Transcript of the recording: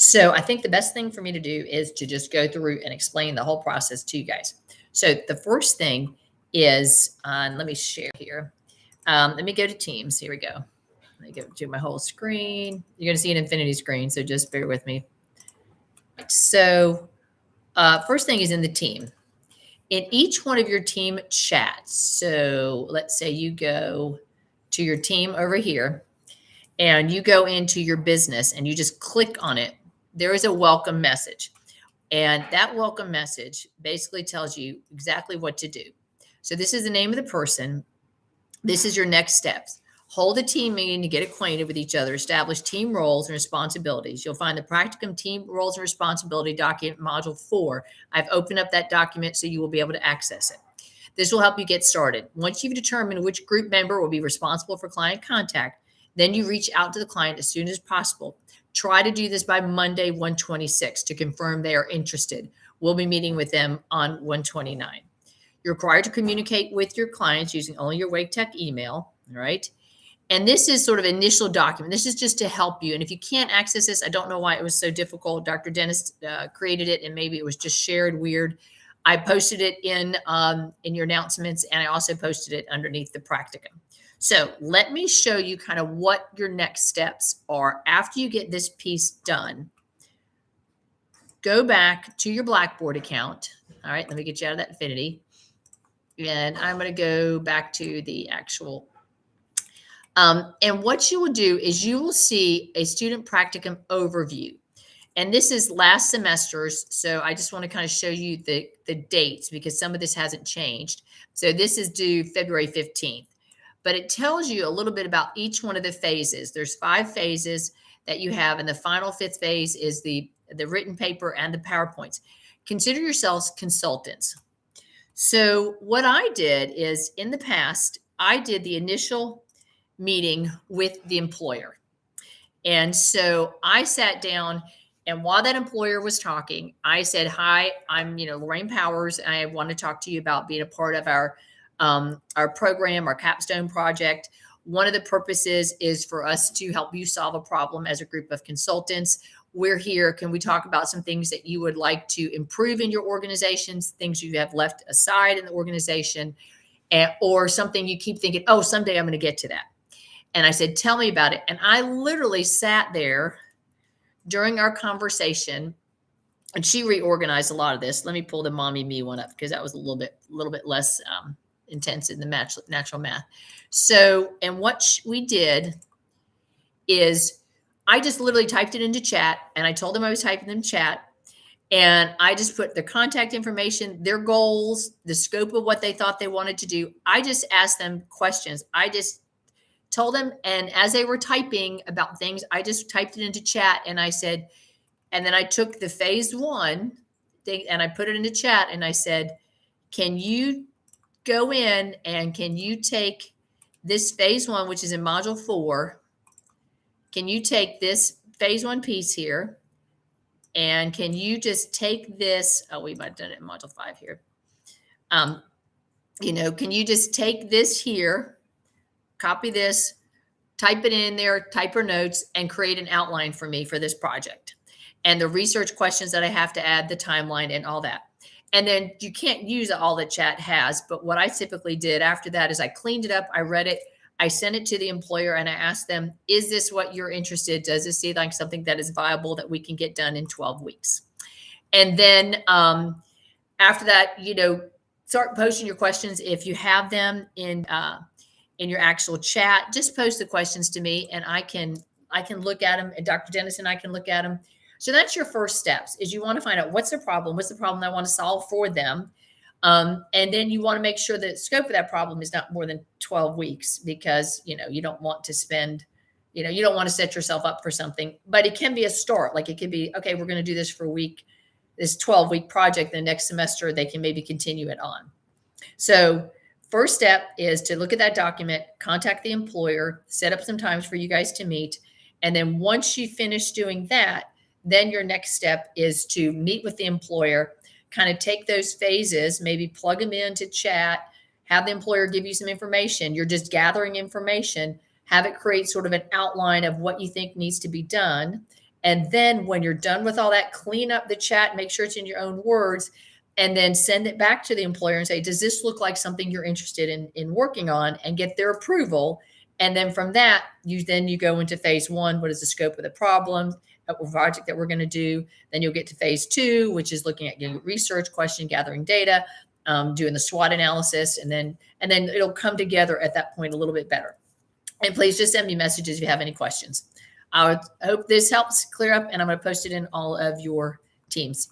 So I think the best thing for me to do is to just go through and explain the whole process to you guys. So the first thing is, let me share here. Let me go to Teams. Here we go. Let me go to my whole screen. You're going to see an infinity screen, so just bear with me. So first thing is in the team. In each one of your team chats, so let's say you go to your team over here and you go into your business and you just click on it, there is a welcome message. And that welcome message basically tells you exactly what to do. So this is the name of the person. This is your next steps. Hold a team meeting to get acquainted with each other. Establish team roles and responsibilities. You'll find the Practicum Team Roles and Responsibility document, Module 4. I've opened up that document so you will be able to access it. This will help you get started. Once you've determined which group member will be responsible for client contact, then you reach out to the client as soon as possible. Try to do this by Monday, 1/26, to confirm they are interested. We'll be meeting with them on 1/29. You're required to communicate with your clients using only your WakeTech email, all right? And this is sort of initial document. This is just to help you. And if you can't access this, I don't know why it was so difficult. Dr. Dennis created it, and maybe it was just shared weird. I posted it in your announcements, and I also posted it underneath the practicum. So let me show you kind of what your next steps are after you get this piece done. Go back to your Blackboard account. All right, let me get you out of that infinity. And I'm going to go back to the actual. And what you will do is you will see a student practicum overview. And this is last semester's. So I just want to kind of show you the dates because some of this hasn't changed. So this is due February 15th. But it tells you a little bit about each one of the phases. There's 5 phases that you have. And the final 5th phase is the written paper and the PowerPoints. Consider yourselves consultants. So what I did is in the past, I did the initial meeting with the employer. And so I sat down, and while that employer was talking, I said, hi, I'm, Lorraine Powers. And I want to talk to you about being a part of our program, our capstone project. One of the purposes is for us to help you solve a problem as a group of consultants. We're here. Can we talk about some things that you would like to improve in your organizations, things you have left aside in the organization, or something you keep thinking, oh, someday I'm going to get to that. And I said, tell me about it. And I literally sat there during our conversation, and she reorganized a lot of this. Let me pull the Mommy Me one up because that was a little bit less intense in the natural math. So, and what we did is I just literally typed it into chat, and I told them I was typing in chat, and I just put the contact information, their goals, the scope of what they thought they wanted to do. I just asked them questions. I just told them, and as they were typing about things, I just typed it into chat, and I said, and then I took the phase 1 thing and I put it into chat, and I said, can you go in and can you take this phase 1, which is in module 4, can you take this phase 1 piece here, and can you just take this, oh, we might have done it in module 5 here. Can you just take this here, copy this, type it in there, type your notes, and create an outline for me for this project. And the research questions that I have to add, the timeline, and all that. And then you can't use all that chat has, but what I typically did after that is I cleaned it up, I read it, I sent it to the employer, and I asked them, is this what you're interested in? Does this seem like something that is viable that we can get done in 12 weeks? And then after that, start posting your questions. If you have them in your actual chat, just post the questions to me, and I can look at them, and Dr. Dennis and I can look at them. So that's your first steps, is you want to find out what's the problem I want to solve for them. And then you want to make sure that the scope of that problem is not more than 12 weeks because, you don't want to spend, you don't want to set yourself up for something, but it can be a start. Like it could be, okay, we're going to do this for a week, this 12-week project. The next semester, they can maybe continue it on. So first step is to look at that document, contact the employer, set up some times for you guys to meet. And then once you finish doing that, then your next step is to meet with the employer, kind of take those phases, maybe plug them into chat, have the employer give you some information. You're just gathering information, have it create sort of an outline of what you think needs to be done. And then when you're done with all that, clean up the chat, make sure it's in your own words, and then send it back to the employer and say, does this look like something you're interested in working on, and get their approval. And then from that, you go into phase one. What is the scope of the problem, project that we're going to do? Then you'll get to phase two, which is looking at research, question gathering data, doing the SWOT analysis, and then it'll come together at that point a little bit better. And please just send me messages if you have any questions. I hope this helps clear up, and I'm going to post it in all of your teams.